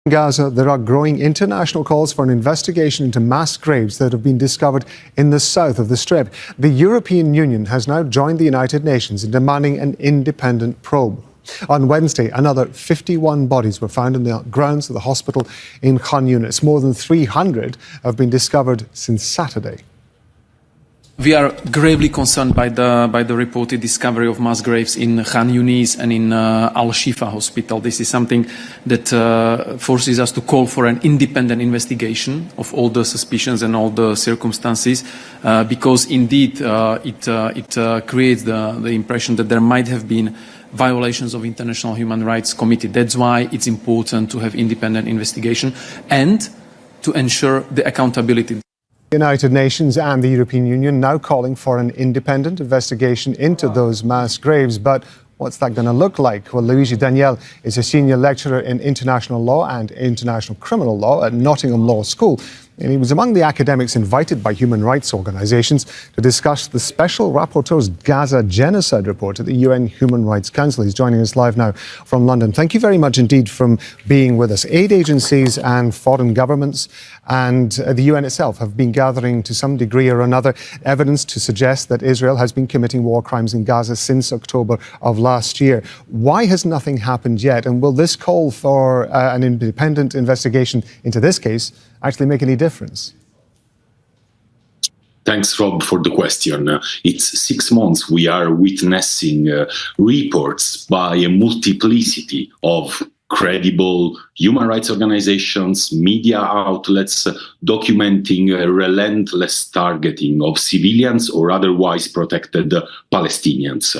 Gaza, there are growing international calls for an investigation into mass graves that have been discovered in the south of the Strip. The European Union has now joined the United Nations in demanding an independent probe. On Wednesday, another 51 bodies were found in the grounds of the hospital in Khan Yunis. More than 300 have been discovered since Saturday. We are gravely concerned by the reported discovery of mass graves in Khan Yunis and in Al-Shifa hospital. This is something that forces us to call for an independent investigation of all the suspicions and all the circumstances, because indeed it creates the impression that there might have been violations of international human rights committed. That's why it's important to have independent investigation and to ensure the accountability. The United Nations and the European Union now calling for an independent investigation into those mass graves. But what's that going to look like? Well, Luigi Daniel is a senior lecturer in international law and international criminal law at Nottingham Law School. And he was among the academics invited by human rights organisations to discuss the Special Rapporteur's Gaza genocide report at the UN Human Rights Council. He's joining us live now from London. Thank you very much indeed for being with us. Aid agencies and foreign governments and the UN itself have been gathering to some degree or another evidence to suggest that Israel has been committing war crimes in Gaza since October of last year. Why has nothing happened yet? And will this call for an independent investigation into this case actually make any difference? Thanks, Rob, for the question. It's 6 months we are witnessing reports by a multiplicity of credible human rights organizations, media outlets documenting a relentless targeting of civilians or otherwise protected Palestinians.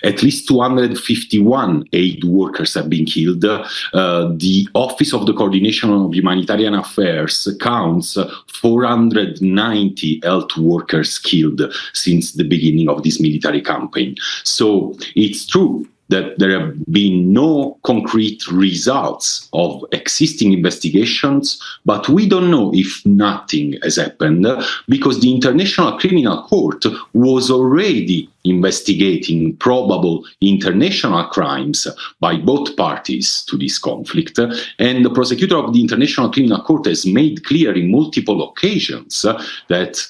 At least 251 aid workers have been killed. The Office of the Coordination of Humanitarian Affairs counts 490 health workers killed since the beginning of this military campaign. So it's true that there have been no concrete results of existing investigations, but we don't know if nothing has happened because the International Criminal Court was already investigating probable international crimes by both parties to this conflict. And the prosecutor of the International Criminal Court has made clear in multiple occasions that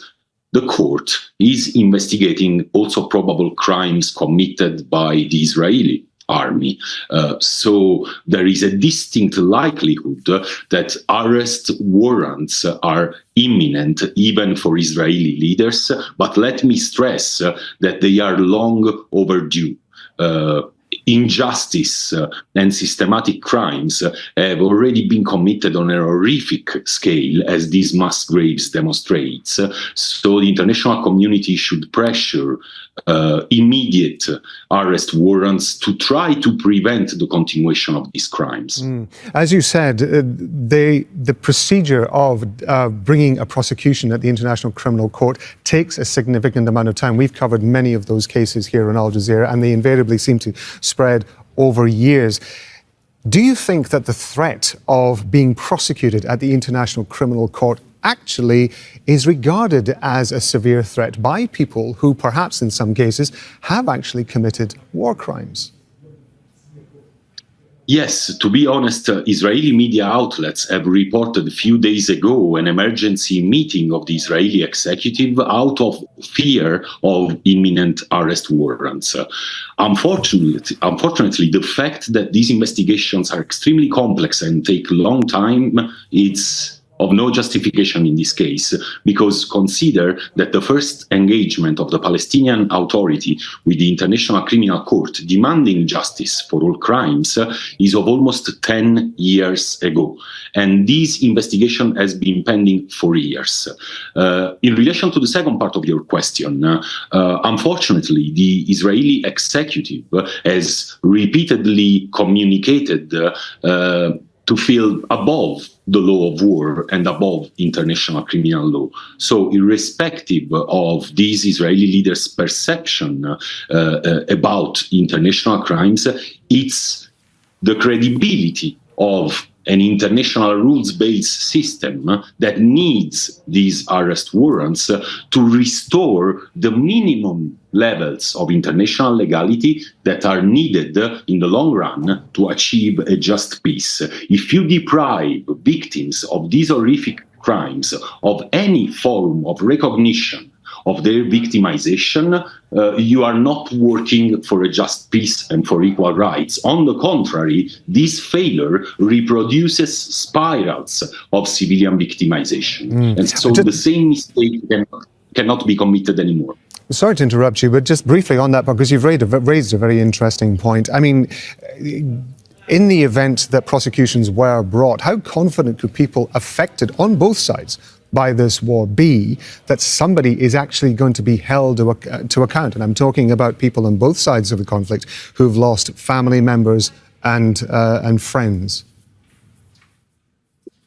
the court is investigating also probable crimes committed by the Israeli army. So there is a distinct likelihood that arrest warrants are imminent, even for Israeli leaders. But let me stress that they are long overdue. Injustice and systematic crimes have already been committed on a horrific scale, as these mass graves demonstrates. So the international community should pressure immediate arrest warrants to try to prevent the continuation of these crimes. As you said, the procedure of bringing a prosecution at the International Criminal Court takes a significant amount of time. We've covered many of those cases here on Al Jazeera, and they invariably seem to spread over years. Do you think that the threat of being prosecuted at the International Criminal Court actually is regarded as a severe threat by people who perhaps in some cases have actually committed war crimes? Yes, to be honest, Israeli media outlets have reported a few days ago an emergency meeting of the Israeli executive out of fear of imminent arrest warrants. Unfortunately, the fact that these investigations are extremely complex and take a long time, it's of no justification in this case, because consider that the first engagement of the Palestinian Authority with the International Criminal Court demanding justice for all crimes is of almost 10 years ago. And this investigation has been pending for years. In relation to the second part of your question, unfortunately, the Israeli executive has repeatedly communicated to feel above the law of war and above international criminal law. So irrespective of these Israeli leaders' perception about international crimes, it's the credibility of an international rules-based system that needs these arrest warrants to restore the minimum levels of international legality that are needed in the long run to achieve a just peace. If you deprive victims of these horrific crimes of any form of recognition of their victimization, you are not working for a just peace and for equal rights. On the contrary, this failure reproduces spirals of civilian victimization. And so the same mistake cannot be committed anymore. Sorry to interrupt you, but just briefly on that, because you've raised a very interesting point. I mean, in the event that prosecutions were brought, how confident could people affected on both sides by this war be that somebody is actually going to be held to account? And I'm talking about people on both sides of the conflict who've lost family members and friends.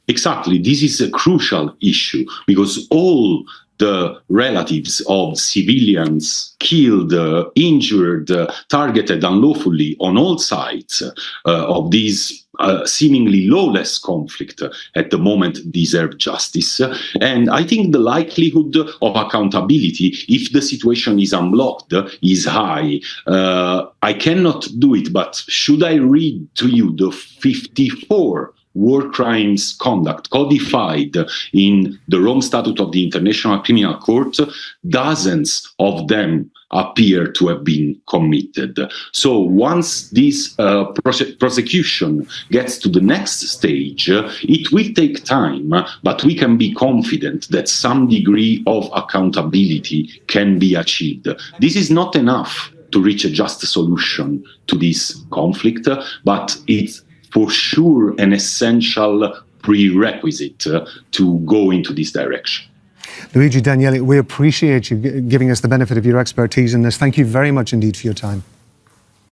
Exactly. This is a crucial issue because all the relatives of civilians killed, injured, targeted unlawfully on all sides of this seemingly lawless conflict at the moment deserve justice. And I think the likelihood of accountability, if the situation is unblocked, is high. I cannot do it, but should I read to you the 54 war crimes conduct codified in the Rome Statute of the International Criminal Court? Dozens of them appear to have been committed. So once this prosecution gets to the next stage, it will take time, but we can be confident that some degree of accountability can be achieved. This is not enough to reach a just solution to this conflict, but it's for sure an essential prerequisite to go into this direction. Luigi Danieli, we appreciate you giving us the benefit of your expertise in this. Thank you very much indeed for your time.